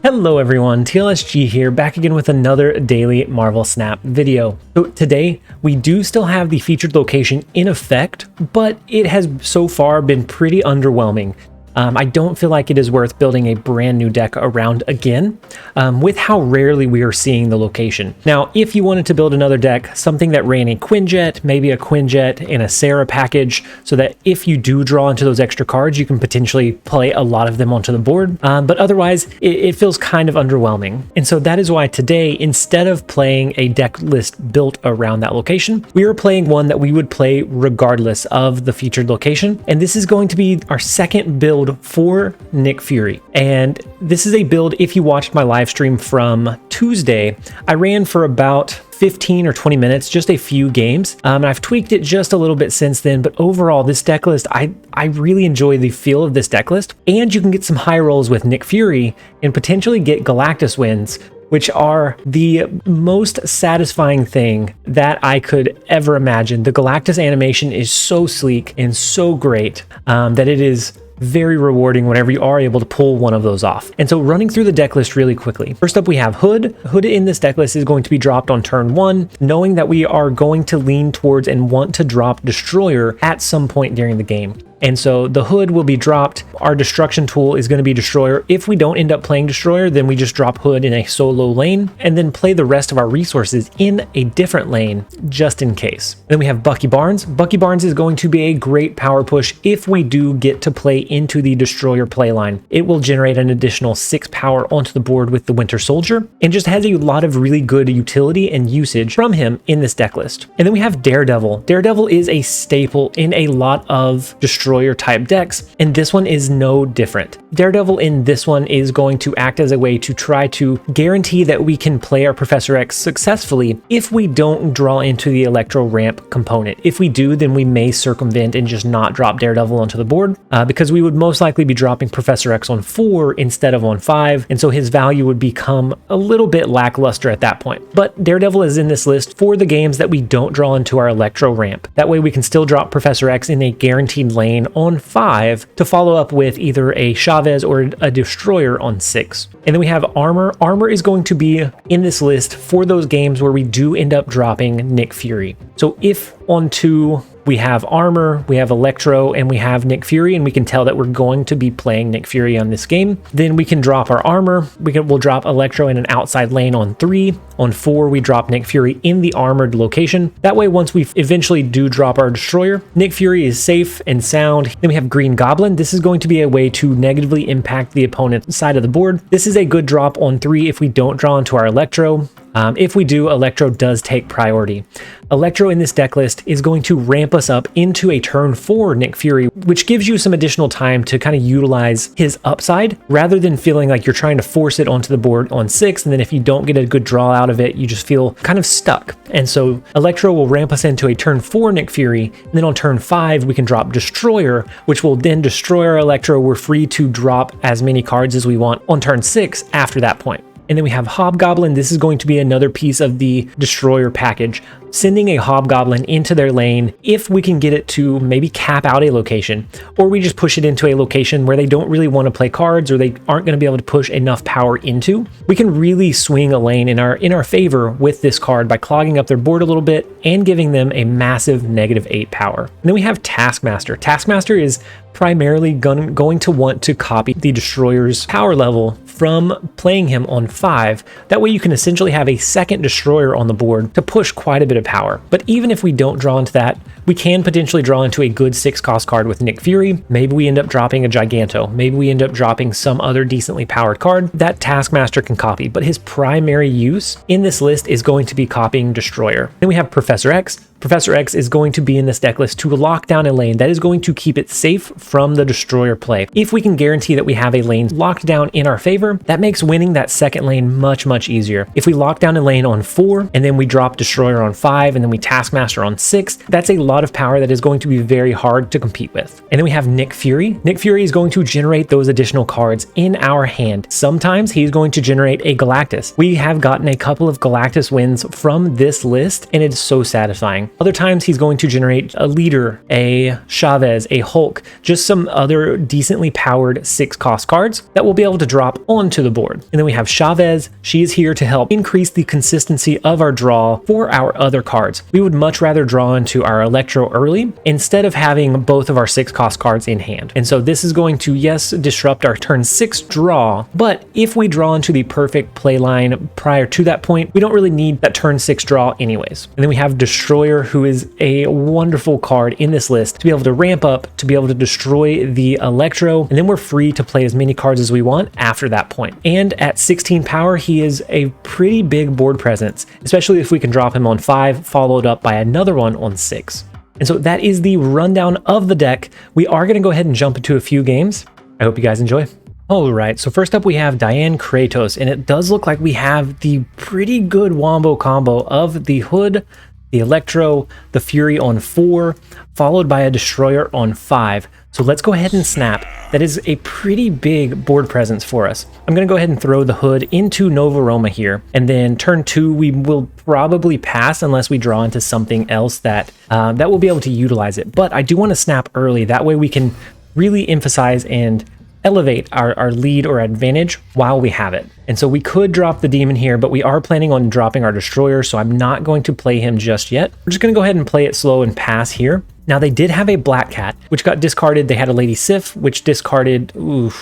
Hello everyone, TLSG here, back again with another daily Marvel Snap video. So today, we do still have the featured location in effect, but it has so far been pretty underwhelming. I don't feel like it is worth building a brand new deck around again, with how rarely we are seeing the location. Now, if you wanted to build another deck, something that ran a Quinjet, maybe a Quinjet and a Sarah package, so that if you do draw into those extra cards, you can potentially play a lot of them onto the board. But otherwise, it feels kind of underwhelming. And so that is why today, instead of playing a deck list built around that location, we are playing one that we would play regardless of the featured location. And this is going to be our second build for Nick Fury. And this is a build, if you watched my live stream from Tuesday, I ran for about 15 or 20 minutes, just a few games. And I've tweaked it just a little bit since then, but overall this deck list, I really enjoy the feel of this deck list. And you can get some high rolls with Nick Fury and potentially get Galactus wins, which are the most satisfying thing that I could ever imagine. The Galactus animation is so sleek and so great that it is very rewarding whenever you are able to pull one of those off. And so running through the deck list really quickly. First up, we have Hood. Hood in this deck list is going to be dropped on turn 1, knowing that we are going to lean towards and want to drop Destroyer at some point during the game. And so the Hood will be dropped. Our destruction tool is going to be Destroyer. If we don't end up playing Destroyer, then we just drop Hood in a solo lane and then play the rest of our resources in a different lane just in case. Then we have Bucky Barnes. Bucky Barnes is going to be a great power push if we do get to play into the Destroyer playline. It will generate an additional 6 power onto the board with the Winter Soldier and just has a lot of really good utility and usage from him in this deck list. And then we have Daredevil. Daredevil is a staple in a lot of Destroyer type decks, and this one is no different. Daredevil in this one is going to act as a way to try to guarantee that we can play our Professor X successfully if we don't draw into the Electro ramp component. If we do, then we may circumvent and just not drop Daredevil onto the board, because we would most likely be dropping Professor X on 4 instead of on 5, and so his value would become a little bit lackluster at that point. But Daredevil is in this list for the games that we don't draw into our Electro ramp. That way we can still drop Professor X in a guaranteed lane on 5 to follow up with either a Chavez or a Destroyer on 6. And then we have Armor. Armor is going to be in this list for those games where we do end up dropping Nick Fury. So if on 2 we have Armor, we have Electro, and we have Nick Fury, and we can tell that we're going to be playing Nick Fury on this game, then we can drop our Armor. We'll drop Electro in an outside lane on 3. On 4, we drop Nick Fury in the armored location. That way, once we eventually do drop our Destroyer, Nick Fury is safe and sound. Then we have Green Goblin. This is going to be a way to negatively impact the opponent's side of the board. This is a good drop on 3 if we don't draw into our Electro. If we do, Electro does take priority. Electro in this deck list is going to ramp us up into a turn 4 Nick Fury, which gives you some additional time to kind of utilize his upside rather than feeling like you're trying to force it onto the board on 6, and then if you don't get a good draw out of it, you just feel kind of stuck. And so Electro will ramp us into a turn 4 Nick Fury, and then on turn 5 we can drop Destroyer, which will then destroy our Electro. We're free to drop as many cards as we want on turn 6 after that point. And then we have Hobgoblin. This is going to be another piece of the Destroyer package, sending a Hobgoblin into their lane if we can get it to maybe cap out a location, or we just push it into a location where they don't really want to play cards or they aren't going to be able to push enough power into. We can really swing a lane in our favor with this card by clogging up their board a little bit and giving them a massive -8 power. And then we have Taskmaster. Taskmaster is primarily going to want to copy the Destroyer's power level from playing him on 5. That way you can essentially have a second Destroyer on the board to push quite a bit of power. But even if we don't draw into that, we can potentially draw into a good 6 cost card with Nick Fury. Maybe we end up dropping a Giganto. Maybe we end up dropping some other decently powered card that Taskmaster can copy, but his primary use in this list is going to be copying Destroyer. Then we have Professor X. Professor X is going to be in this deck list to lock down a lane that is going to keep it safe from the Destroyer play. If we can guarantee that we have a lane locked down in our favor, that makes winning that second lane much easier. If we lock down a lane on 4 and then we drop Destroyer on 5 and then we Taskmaster on 6, that's a lot of power that is going to be very hard to compete with. And then we have Nick Fury. Nick Fury is going to generate those additional cards in our hand. Sometimes he's going to generate a Galactus. We have gotten a couple of Galactus wins from this list and it's so satisfying. Other times he's going to generate a leader, a Chavez, a Hulk, just some other decently powered 6-cost cards that we'll be able to drop onto the board. And then we have Chavez. She is here to help increase the consistency of our draw for our other cards. We would much rather draw into our Electro early instead of having both of our 6-cost cards in hand. And so this is going to, yes, disrupt our turn 6 draw, but if we draw into the perfect play line prior to that point, we don't really need that turn 6 draw anyways. And then we have Destroyer, who is a wonderful card in this list to be able to ramp up, to be able to destroy the Electro, and then we're free to play as many cards as we want after that point. And at 16 power, he is a pretty big board presence, especially if we can drop him on 5, followed up by another one on 6. And so that is the rundown of the deck. We are going to go ahead and jump into a few games. I hope you guys enjoy. All right, so first up we have Diane Kratos, and it does look like we have the pretty good wombo combo of the Hood, the Electro, the Fury on 4, followed by a Destroyer on 5. So let's go ahead and snap. That is a pretty big board presence for us. I'm going to go ahead and throw the Hood into Nova Roma here, and then turn 2 we will probably pass unless we draw into something else that will be able to utilize it. But I do want to snap early, that way we can really emphasize and elevate our lead or advantage while we have it. And so we could drop the Demon here, but we are planning on dropping our Destroyer, so I'm not going to play him just yet. We're just going to go ahead and play it slow and pass here. Now they did have a Black Cat, which got discarded. They had a Lady Sif, which discarded one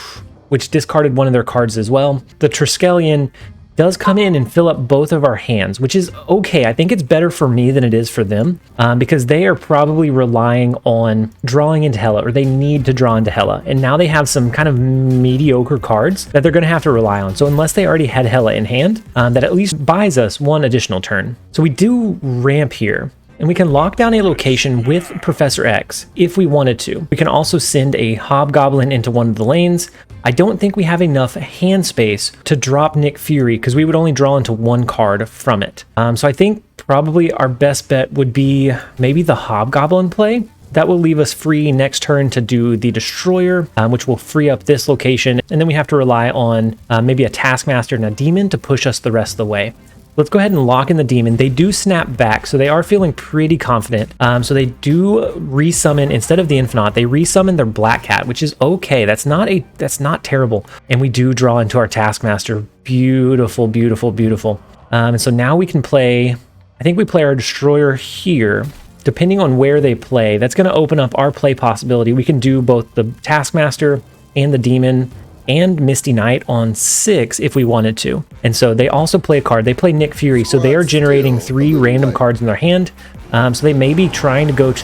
of their cards as well. The Triskelion does come in and fill up both of our hands, which is okay. I think it's better for me than it is for them, because they are probably relying on drawing into Hela, or they need to draw into Hela. And now they have some kind of mediocre cards that they're going to have to rely on. So unless they already had Hela in hand, that at least buys us one additional turn. So we do ramp here. And we can lock down a location with Professor X if we wanted to. We can also send a Hobgoblin into one of the lanes. I don't think we have enough hand space to drop Nick Fury because we would only draw into one card from it. So I think probably our best bet would be maybe the Hobgoblin play. That will leave us free next turn to do the Destroyer, which will free up this location. And then we have to rely on maybe a Taskmaster and a Demon to push us the rest of the way. Let's go ahead and lock in the Demon. They do snap back, so they are feeling pretty confident. So they do resummon, instead of the Infinite, they resummon their Black Cat, which is okay. That's not terrible. And we do draw into our Taskmaster. Beautiful, beautiful, beautiful. And so now we can play, I think we play our Destroyer here. Depending on where they play, that's going to open up our play possibility. We can do both the Taskmaster and the Demon and Misty Knight on 6 if we wanted to. And so they also play a card. They play Nick Fury, so they are generating 3 random cards in their hand. So they may be trying to go to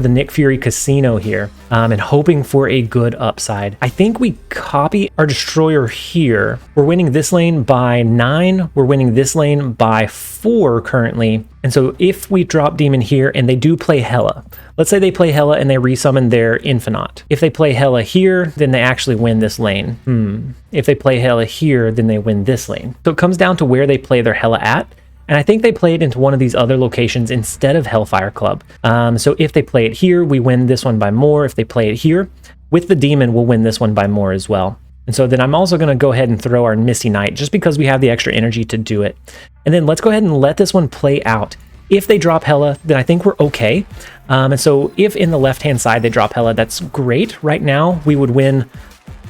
the Nick Fury casino here, and hoping for a good upside. I think we copy our Destroyer here. We're winning this lane by 9. We're winning this lane by 4 currently. And so if we drop Demon here and they do play Hela, let's say they play Hela and they resummon their Infinite. If they play Hela here, then they actually win this lane. If they play Hela here, then they win this lane. So it comes down to where they play their Hela at. And I think they play it into one of these other locations instead of Hellfire Club. So if they play it here, we win this one by more. If they play it here, with the Demon, we'll win this one by more as well. And so then I'm also going to go ahead and throw our Misty Knight just because we have the extra energy to do it. And then let's go ahead and let this one play out. If they drop Hela, then I think we're okay. And so if in the left-hand side they drop Hela, that's great. Right now, we would win.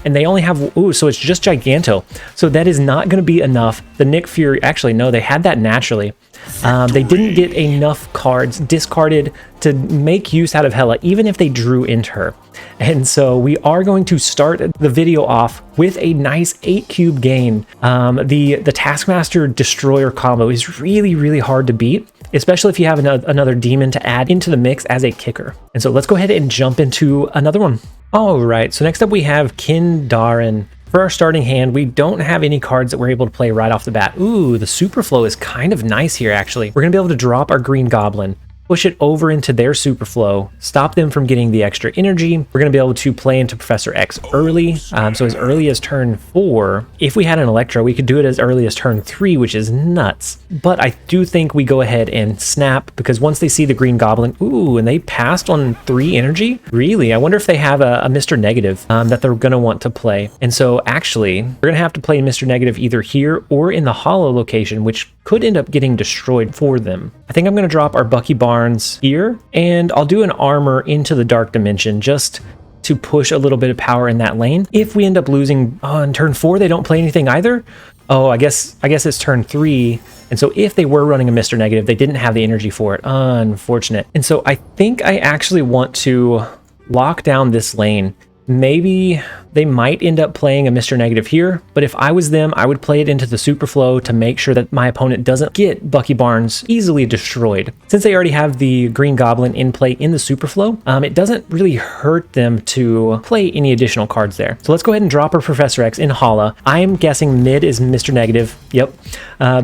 And they only have, so it's just Giganto. So that is not going to be enough. The Nick Fury, actually, no, they had that naturally. They didn't get enough cards discarded to make use out of Hela, even if they drew into her. And so we are going to start the video off with a nice 8-cube gain. The Taskmaster Destroyer combo is really, really hard to beat, especially if you have another Demon to add into the mix as a kicker. And so let's go ahead and jump into another one. All right, so next up we have Kindaren. For our starting hand, we don't have any cards that we're able to play right off the bat. Ooh, the Superflow is kind of nice here, actually. We're going to be able to drop our Green Goblin, push it over into their Superflow, stop them from getting the extra energy. We're going to be able to play into Professor X early, so as early as turn 4. If we had an Electro, we could do it as early as turn 3, which is nuts. But I do think we go ahead and snap, because once they see the Green Goblin, ooh, and they passed on 3 energy? Really? I wonder if they have a Mr. Negative that they're going to want to play. And so actually, we're going to have to play Mr. Negative either here or in the Hollow location, which could end up getting destroyed for them. I think I'm going to drop our Bucky Barnes here, and I'll do an armor into the Dark Dimension just to push a little bit of power in that lane. If we end up losing on turn 4, they don't play anything either. Oh, I guess it's turn 3. And so if they were running a Mr. Negative, they didn't have the energy for it. Unfortunate. And so I think I actually want to lock down this lane. Maybe they might end up playing a Mr. Negative here, but if I was them, I would play it into the super flow to make sure that my opponent doesn't get Bucky Barnes easily destroyed. Since they already have the Green Goblin in play in the super flow, it doesn't really hurt them to play any additional cards there. So let's go ahead and drop our Professor X in Hala. I'm guessing mid is Mr. Negative. Yep.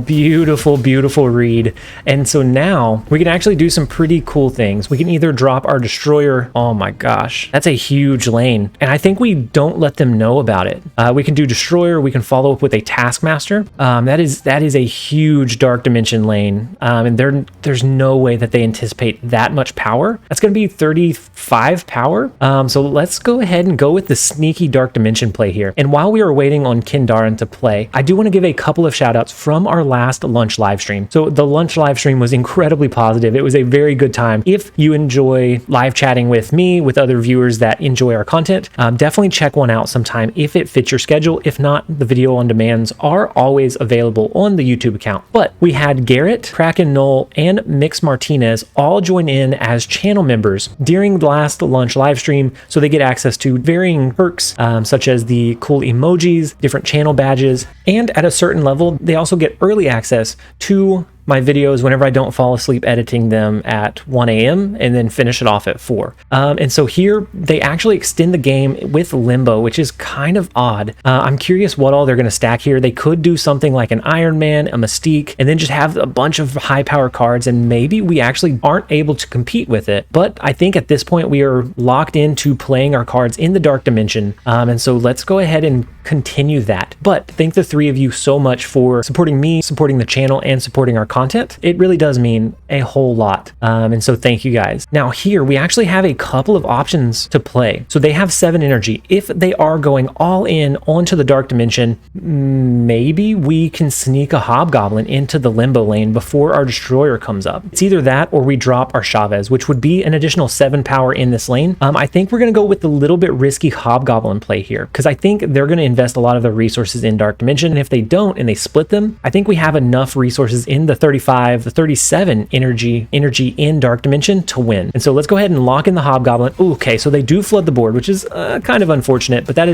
Beautiful, beautiful read. And so now we can actually do some pretty cool things. We can either drop our Destroyer. Oh my gosh, that's a huge lane. And I think we don't let them know about it. We can do Destroyer. We can follow up with a Taskmaster. That is a huge Dark Dimension lane. And there's no way that they anticipate that much power. That's going to be 35 power. So let's go ahead and go with the sneaky Dark Dimension play here. And while we are waiting on Kindaran to play, I do want to give a couple of shout outs from our last lunch live stream. So the lunch live stream was incredibly positive. It was a very good time. If you enjoy live chatting with me, with other viewers that enjoy our content, definitely check one out sometime if it fits your schedule. If not, the video on demands are always available on the YouTube account. But we had Garrett, Kraken Knoll, and Mix Martinez all join in as channel members during the last lunch live stream, so they get access to varying perks such as the cool emojis, different channel badges, and at a certain level, they also get early access to my videos whenever I don't fall asleep editing them at 1 a.m. and then finish it off at 4. And so here they actually extend the game with Limbo, which is kind of odd. I'm curious what all they're going to stack here. They could do something like an Iron Man, a Mystique, and then just have a bunch of high power cards, and maybe we actually aren't able to compete with it. But I think at this point we are locked into playing our cards in the Dark Dimension. And so let's go ahead and continue that. But thank the three of you so much for supporting me, supporting the channel, and supporting our content. It really does mean a whole lot. And so thank you guys. Now here we actually have a couple of options to play. So they have 7 energy. If they are going all in onto the Dark Dimension, maybe we can sneak a Hobgoblin into the Limbo lane before our Destroyer comes up. It's either that or we drop our Chavez, which would be an additional 7 power in this lane. I think we're going to go with the little bit risky Hobgoblin play here, because I think they're going to invest a lot of their resources in Dark Dimension. And if they don't and they split them, I think we have enough resources in the 35, the 37 energy in Dark Dimension to win. And so let's go ahead and lock in the Hobgoblin. Ooh, okay, so they do flood the board, which is kind of unfortunate, but it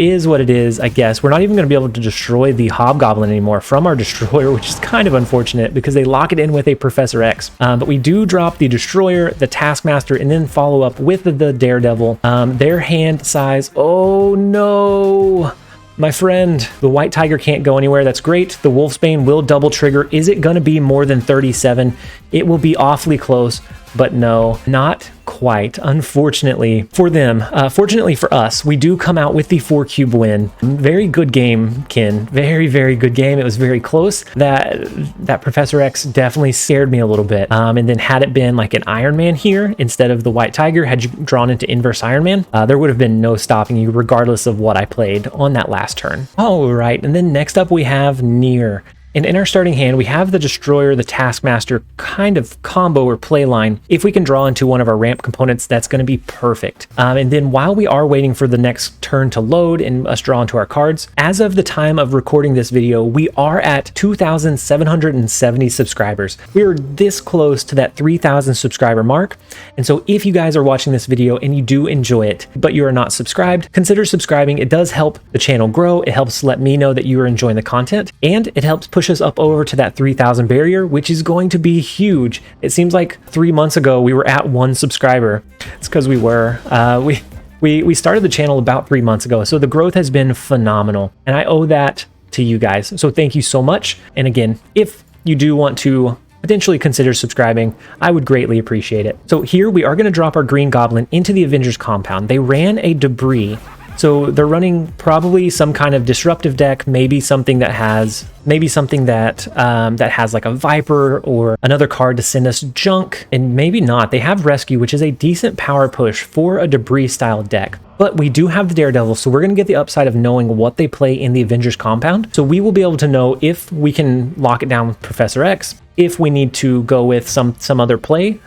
is what it is, I guess. We're not even going to be able to destroy the Hobgoblin anymore from our Destroyer, which is kind of unfortunate because they lock it in with a Professor X. But we do drop the Destroyer, the Taskmaster, and then follow up with the Daredevil. Their hand size, oh no! My friend, the White Tiger can't go anywhere. That's great. The Wolfsbane will double trigger. Is it going to be more than 37? It will be awfully close, but no, not quite, unfortunately for them. Fortunately for us, we do come out with the 4-cube win. Very good game, Ken. Very, very good game. It was very close. That Professor X definitely scared me a little bit. And then had it been like an Iron Man here instead of the White Tiger, had you drawn into inverse Iron Man, there would have been no stopping you regardless of what I played on that last turn. All right, and then next up we have Nier. And in our starting hand, we have the Destroyer, the Taskmaster kind of combo or play line. If we can draw into one of our ramp components, that's going to be perfect. And then while we are waiting for the next turn to load and us draw into our cards, as of the time of recording this video, we are at 2,770 subscribers. We are this close to that 3,000 subscriber mark. And so if you guys are watching this video and you do enjoy it, but you are not subscribed, consider subscribing. It does help the channel grow. It helps let me know that you are enjoying the content, and it helps push us up over to that 3,000 barrier, which is going to be huge. It seems like 3 months ago we were at 1 subscriber. It's because we were. We started the channel about 3 months ago, so the growth has been phenomenal, and I owe that to you guys. So thank you so much. And again, if you do want to potentially consider subscribing, I would greatly appreciate it. So here we are going to drop our Green Goblin into the Avengers compound. They ran a Debris, So they're running probably some kind of disruptive deck, maybe something that has that has like a Viper or another card to send us junk, and maybe not. They have Rescue, which is a decent power push for a debris style deck. But we do have the Daredevil, so we're going to get the upside of knowing what they play in the Avengers compound. So we will be able to know if we can lock it down with Professor X. If we need to go with some other play,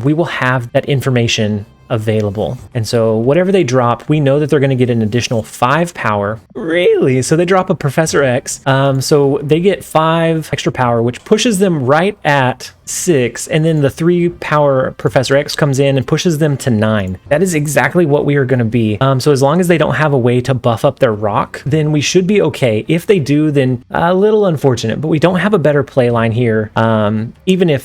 we will have that information available. And so whatever they drop, we know that they're going to get an additional 5 power. Really? So they drop a Professor X. So they get 5 extra power, which pushes them right at 6, and then the 3 power Professor X comes in and pushes them to 9. That is exactly what we are going to be. So as long as they don't have a way to buff up their rock, then we should be okay. If they do, then a little unfortunate, but we don't have a better play line here, even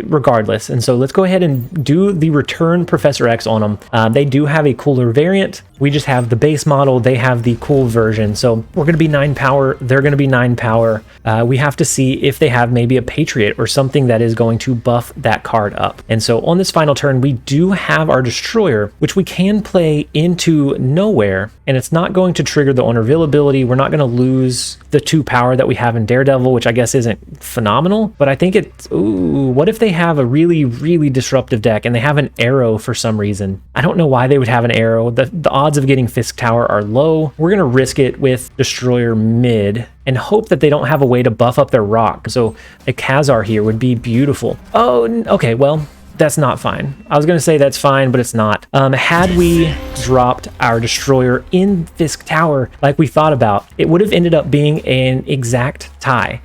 regardless. And so let's go ahead and do the return Professor X on them. They do have a cooler variant. We just have the base model. They have the cool version. So we're going to be 9 power. They're going to be 9 power. We have to see if they have maybe a Patriot or something that is going to buff that card up. And so on this final turn, we do have our Destroyer, which we can play into nowhere, and it's not going to trigger the Honorville ability. We're not going to lose the 2 power that we have in Daredevil, which I guess isn't phenomenal, but I think it's, ooh, what if they have a really, really disruptive deck and they have an Arrow for some reason? I don't know why they would have an Arrow. The odds of getting Fisk Tower are low. We're going to risk it with Destroyer mid and hope that they don't have a way to buff up their rock. So a Khazar here would be beautiful. Oh, okay, well, that's not fine. I was going to say that's fine, but it's not. Had we dropped our Destroyer in Fisk Tower like we thought about, it would have ended up being an exact tie.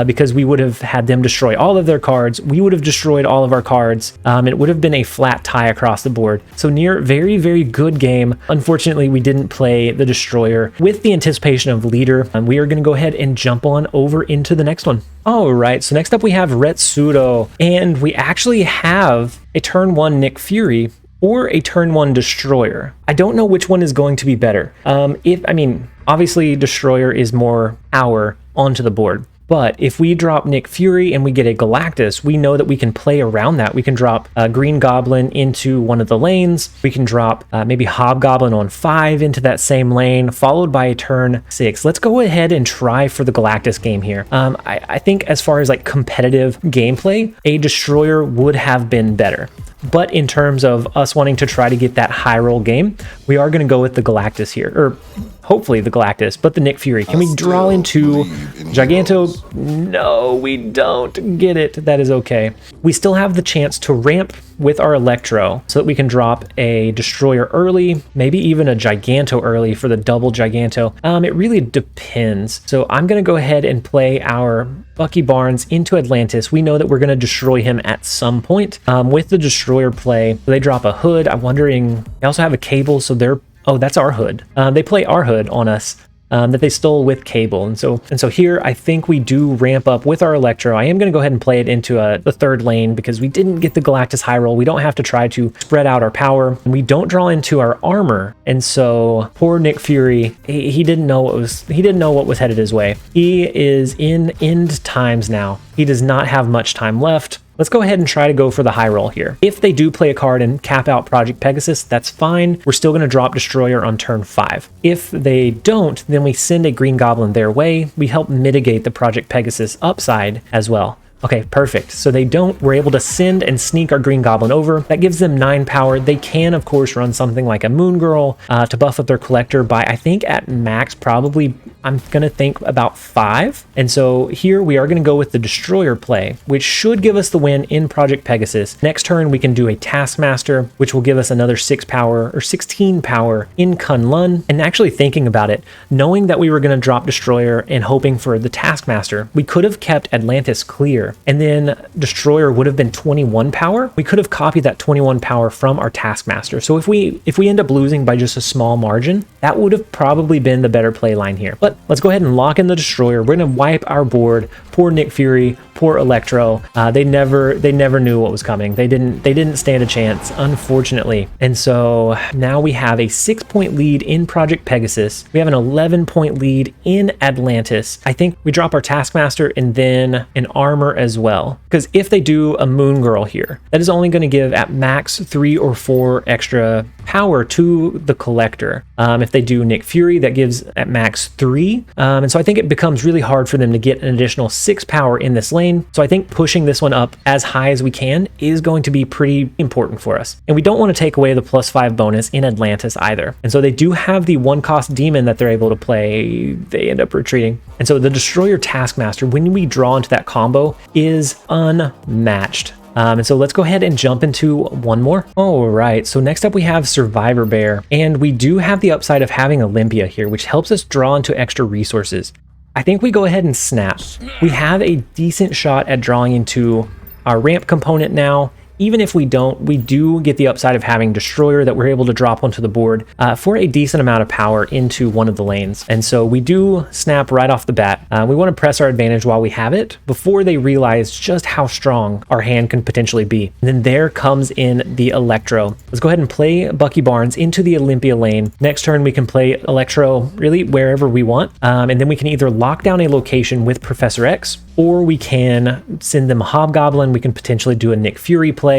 Because we would have had them destroy all of their cards. We would have destroyed all of our cards. It would have been a flat tie across the board. So near very, very good game. Unfortunately, we didn't play the Destroyer with the anticipation of leader. We are going to go ahead and jump on over into the next one. All right, so next up we have Retsudo. And we actually have a turn 1 Nick Fury or a turn 1 Destroyer. I don't know which one is going to be better. Obviously Destroyer is more power onto the board. But if we drop Nick Fury and we get a Galactus, we know that we can play around that. We can drop a Green Goblin into one of the lanes. We can drop maybe Hobgoblin on 5 into that same lane, followed by a turn 6. Let's go ahead and try for the Galactus game here. I think as far as like competitive gameplay, a Destroyer would have been better. But in terms of us wanting to try to get that high roll game, we are going to go with the Galactus here, or hopefully the Galactus, but the Nick Fury. Can we draw into Giganto? No, we don't get it. That is okay. We still have the chance to ramp with our Electro so that we can drop a Destroyer early, maybe even a Giganto early for the double Giganto. It really depends. So I'm going to go ahead and play our Bucky Barnes into Atlantis. We know that we're going to destroy him at some point. With the Destroyer play, they drop a Hood. I'm wondering, they also have a Cable, so they're, oh, that's our Hood. They play our Hood on us. That they stole with Cable. And so here I think we do ramp up with our Electro. I am going to go ahead and play it into the third lane because we didn't get the Galactus high roll. We don't have to try to spread out our power. And we don't draw into our armor. And so poor Nick Fury, he didn't know what was headed his way. He is in end times now. He does not have much time left. Let's go ahead and try to go for the high roll here. If they do play a card and cap out Project Pegasus, that's fine. We're still going to drop Destroyer on turn 5. If they don't, then we send a Green Goblin their way. We help mitigate the Project Pegasus upside as well. Okay, perfect. So they don't, we're able to send and sneak our Green Goblin over. That gives them 9 power. They can, of course, run something like a Moon Girl to buff up their collector by, I think at max, probably, I'm going to think about 5. And so here we are going to go with the Destroyer play, which should give us the win in Project Pegasus. Next turn, we can do a Taskmaster, which will give us another 6 power or 16 power in Kunlun. And actually thinking about it, knowing that we were going to drop Destroyer and hoping for the Taskmaster, we could have kept Atlantis clear. And then Destroyer would have been 21 power. We could have copied that 21 power from our Taskmaster. So if we end up losing by just a small margin, that would have probably been the better play line here. But let's go ahead and lock in the Destroyer. We're going to wipe our board. Poor Nick Fury, poor Electro. They never knew what was coming. They didn't stand a chance, unfortunately. And so now we have a 6-point lead in Project Pegasus. We have an 11-point lead in Atlantis. I think we drop our Taskmaster and then an armor as well. Because if they do a Moon Girl here, that is only going to give at max 3 or 4 extra power to the collector. If they do Nick Fury, that gives at max 3. And so I think it becomes really hard for them to get an additional 6 power in this lane. So I think pushing this one up as high as we can is going to be pretty important for us. And we don't want to take away the +5 bonus in Atlantis either. And so they do have the 1-cost demon that they're able to play. They end up retreating. And so the Destroyer Taskmaster, when we draw into that combo, is unmatched. And so let's go ahead and jump into one more. All right, so next up we have Survivor Bear, and we do have the upside of having Olympia here, which helps us draw into extra resources. I think we go ahead and snap. We have a decent shot at drawing into our ramp component now. Even if we don't, we do get the upside of having Destroyer that we're able to drop onto the board for a decent amount of power into one of the lanes. And so we do snap right off the bat. We want to press our advantage while we have it before they realize just how strong our hand can potentially be. And then there comes in the Electro. Let's go ahead and play Bucky Barnes into the Olympia lane. Next turn, we can play Electro really wherever we want. And then we can either lock down a location with Professor X, or we can send them a Hobgoblin. We can potentially do a Nick Fury play.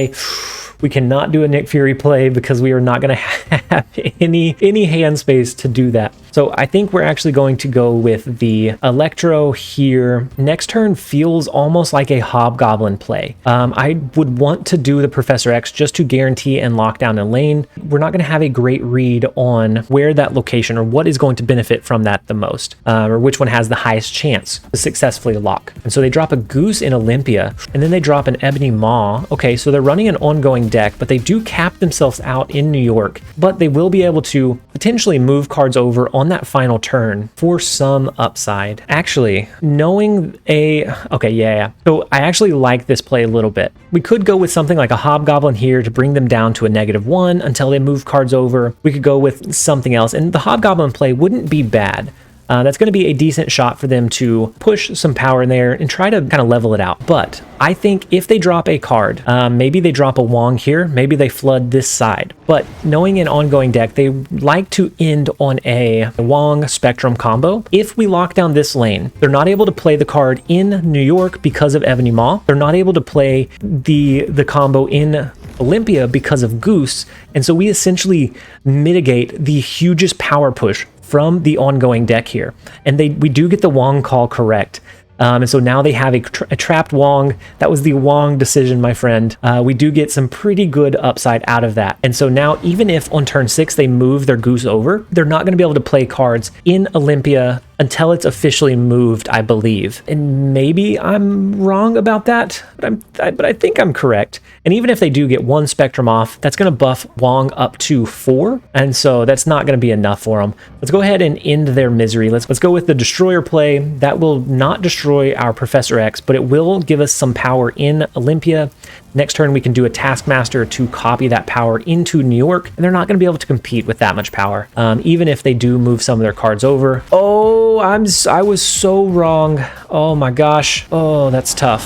We cannot do a Nick Fury play because we are not going to have any hand space to do that. So I think we're actually going to go with the Electro here. Next turn feels almost like a Hobgoblin play. I would want to do the Professor X just to guarantee and lock down a lane. We're not going to have a great read on where that location or what is going to benefit from that the most, or which one has the highest chance to successfully lock. And so they drop a Goose in Olympia, and then they drop an Ebony Maw. Okay, so they're running an ongoing deck, but they do cap themselves out in New York, but they will be able to potentially move cards over on that final turn for some upside. Actually, knowing okay, yeah. So I actually like this play a little bit. We could go with something like a Hobgoblin here to bring them down to a -1 until they move cards over. We could go with something else, and the Hobgoblin play wouldn't be bad. That's going to be a decent shot for them to push some power in there and try to kind of level it out. But I think if they drop a card, maybe they drop a Wong here, maybe they flood this side. But knowing an ongoing deck, they like to end on a Wong Spectrum combo. If we lock down this lane, they're not able to play the card in New York because of Ebony Maw. They're not able to play the combo in Olympia because of Goose. And so we essentially mitigate the hugest power push from the ongoing deck here. And we do get the Wong call correct. And so now they have a trapped Wong. That was the Wong decision, my friend. We do get some pretty good upside out of that. And so now, even if on turn 6 they move their Goose over, they're not going to be able to play cards in Olympia until it's officially moved, I believe. And maybe I'm wrong about that, but I think I'm correct. And even if they do get 1 Spectrum off, that's going to buff Wong up to 4. And so that's not going to be enough for them. Let's go ahead and end their misery. Let's go with the Destroyer play. That will not destroy our Professor X, but it will give us some power in Olympia. Next turn, we can do a Taskmaster to copy that power into New York, and they're not going to be able to compete with that much power, even if they do move some of their cards over. Oh, I was so wrong. Oh my gosh. Oh, that's tough.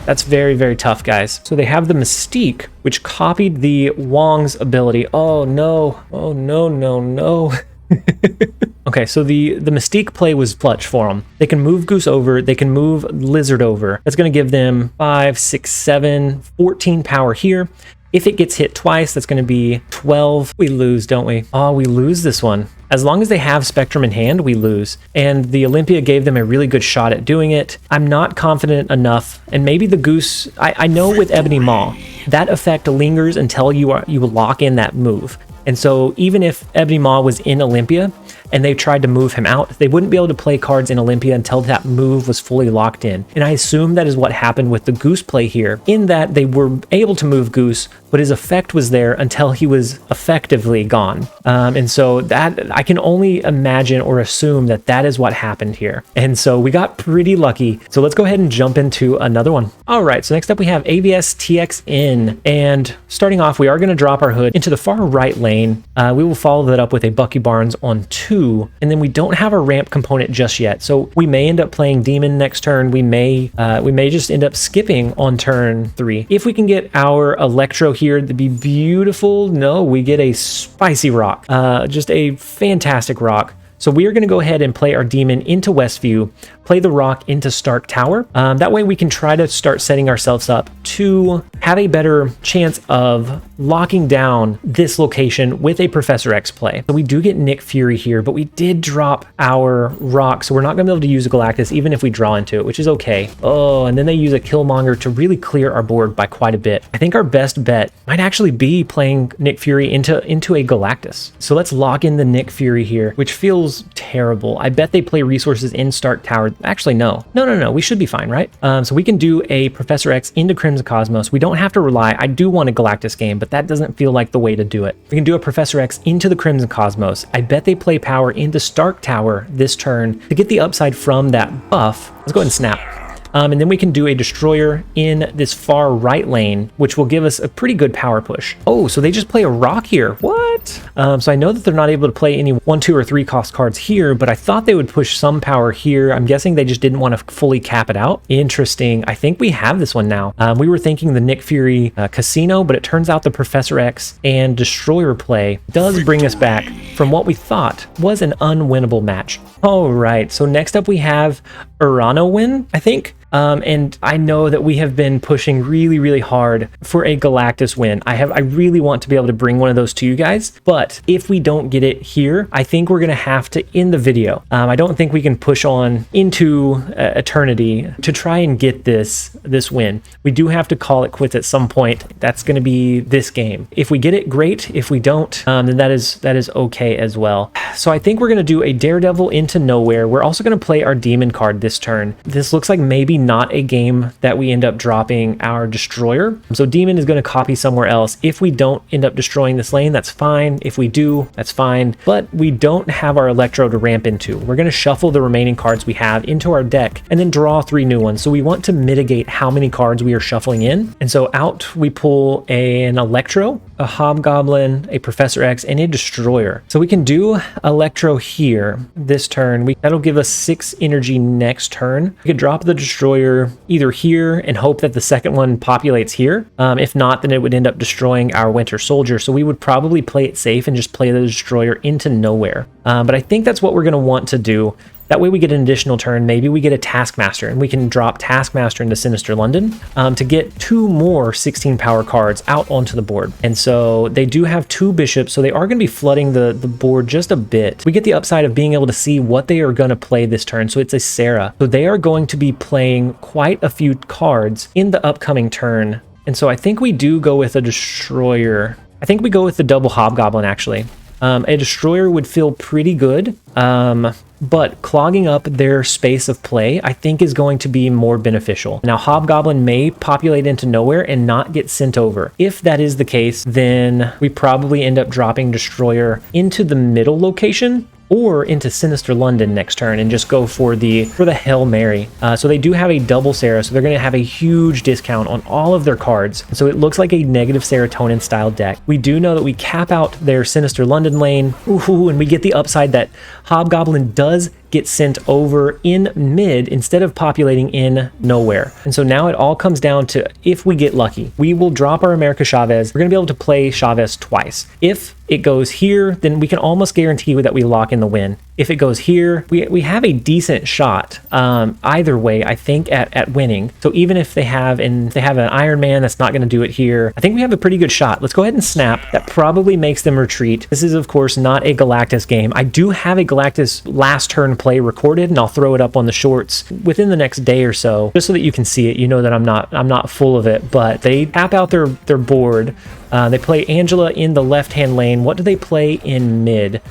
That's very, very tough, guys. So they have the Mystique, which copied the Wong's ability. Oh no. Oh no, no, no. Okay, so the Mystique play was clutch for them. They can move Goose over, they can move Lizard over. That's going to give them 5, 6, 7, 14 power here. If it gets hit twice, that's going to be 12. We lose, don't we? Oh, we lose this one. As long as they have Spectrum in hand, we lose. And the Olympia gave them a really good shot at doing it. I'm not confident enough. And maybe the Goose, I know with Ebony Maw, that effect lingers until you lock in that move. And so even if Ebony Maw was in Olympia and they tried to move him out, they wouldn't be able to play cards in Olympia until that move was fully locked in. And I assume that is what happened with the Goose play here, in that they were able to move Goose, but his effect was there until he was effectively gone. And so that I can only imagine or assume that that is what happened here. And so we got pretty lucky. So let's go ahead and jump into another one. All right, so next up we have ABS TXN. And starting off, we are going to drop our hood into the far right lane. We will follow that up with a Bucky Barnes on 2, and then we don't have a ramp component just yet. So we may end up playing Demon next turn. We may just end up skipping on turn 3. If we can get our Electro here to be beautiful, no, we get a spicy rock, just a fantastic rock. So we are going to go ahead and play our Demon into Westview, play the Rock into Stark Tower. That way we can try to start setting ourselves up to have a better chance of locking down this location with a Professor X play. So we do get Nick Fury here, but we did drop our rock, so we're not going to be able to use a Galactus even if we draw into it, which is okay. Oh, and then they use a Killmonger to really clear our board by quite a bit. I think our best bet might actually be playing Nick Fury into a Galactus. So let's lock in the Nick Fury here, which feels terrible. I bet they play resources in Stark Tower. Actually, no. We should be fine, right? So we can do a Professor X into Crimson Cosmos. We don't have to rely. I do want a Galactus game, but that doesn't feel like the way to do it. We can do a Professor X into the Crimson Cosmos. I bet they play power into Stark Tower this turn to get the upside from that buff. Let's go ahead and snap. And then we can do a destroyer in this far right lane, which will give us a pretty good power push. Oh, so they just play a rock here. What? So I know that they're not able to play any 1, 2, or 3 cost cards here, but I thought they would push some power here. I'm guessing they just didn't want to fully cap it out. Interesting. I think we have this one now. We were thinking the Nick Fury Casino, but it turns out the Professor X and destroyer play does bring us back from what we thought was an unwinnable match. All right, so next up we have Urano win, I think. And I know that we have been pushing really hard for a Galactus win. I really want to be able to bring one of those to you guys, but if we don't get it here, I think we're gonna have to end the video. I don't think we can push on into eternity to try and get this win. We do have to call it quits at some point. That's gonna be this game. If we get it, great. If we don't, then that is okay as well. So I think we're gonna do a Daredevil into Nowhere. We're also gonna play our Demon card this turn. This looks like maybe not a game that we end up dropping our destroyer. So Demon is going to copy somewhere else. If we don't end up destroying this lane, that's fine. If we do, that's fine. But we don't have our Electro to ramp into. We're going to shuffle the remaining cards we have into our deck and then draw 3 new ones. So we want to mitigate how many cards we are shuffling in. And so out we pull an Electro, a Hobgoblin, a Professor X, and a Destroyer. So we can do Electro here this turn. That'll give us 6 energy next turn. We could drop the Destroyer either here and hope that the second one populates here. If not, then it would end up destroying our Winter Soldier. So we would probably play it safe and just play the Destroyer into Nowhere. But I think that's what we're going to want to do. That way we get an additional turn. Maybe we get a Taskmaster and we can drop Taskmaster into Sinister London to get 2 more 16 power cards out onto the board. And so they do have 2 bishops, so they are going to be flooding the board just a bit. We get the upside of being able to see what they are going to play this turn. So it's a Sarah. So they are going to be playing quite a few cards in the upcoming turn. And so I think we do go with a Destroyer. I think we go with the double Hobgoblin actually. A Destroyer would feel pretty good, but clogging up their space of play, I think, is going to be more beneficial. Now, Hobgoblin may populate into Nowhere and not get sent over. If that is the case, then we probably end up dropping Destroyer into the middle location or into Sinister London next turn and just go for the Hail Mary. So they do have a double Sarah, so they're going to have a huge discount on all of their cards. So it looks like a negative serotonin style deck. We do know that we cap out their Sinister London lane, and we get the upside that Hobgoblin does get sent over in mid instead of populating in Nowhere. And so now it all comes down to if we get lucky. We will drop our America Chavez. We're going to be able to play Chavez twice. If it goes here, then we can almost guarantee that we lock in the win. If it goes here, we have a decent shot either way, I think, at winning. So even if they have an Iron Man that's not going to do it here, I think we have a pretty good shot. Let's go ahead and snap. That probably makes them retreat. This is, of course, not a Galactus game. I do have a Galactus last turn play recorded, and I'll throw it up on the shorts within the next day or so, just so that you can see it. You know that I'm not full of it, but they tap out their board. They play Angela in the left-hand lane. What do they play in mid?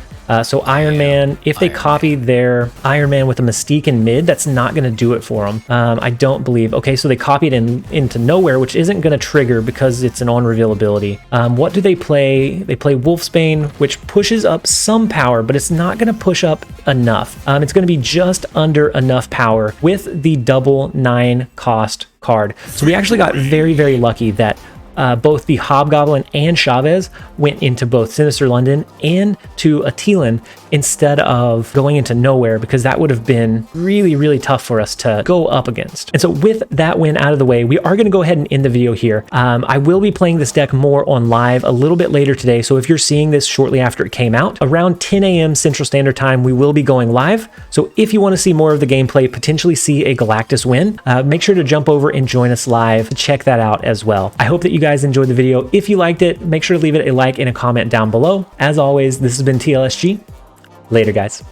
So Iron Man, if they copy their Iron Man with a Mystique in mid, that's not going to do it for them. I don't believe. Okay, so they copied into Nowhere, which isn't going to trigger because it's an on-reveal ability. What do they play? They play Wolfsbane, which pushes up some power, but it's not going to push up enough. It's going to be just under enough power with the double 9 cost card. So we actually got very lucky that both the Hobgoblin and Chavez went into both Sinister London and to Atilan instead of going into nowhere, because that would have been really, really tough for us to go up against. And so with that win out of the way, we are going to go ahead and end the video here. I will be playing this deck more on live a little bit later today. So if you're seeing this shortly after it came out, around 10 a.m. Central Standard Time, we will be going live. So if you want to see more of the gameplay, potentially see a Galactus win, make sure to jump over and join us live to check that out as well. I hope that you guys enjoyed the video. If you liked it, make sure to leave it a like and a comment down below. As always, this has been TLSG. Later, guys.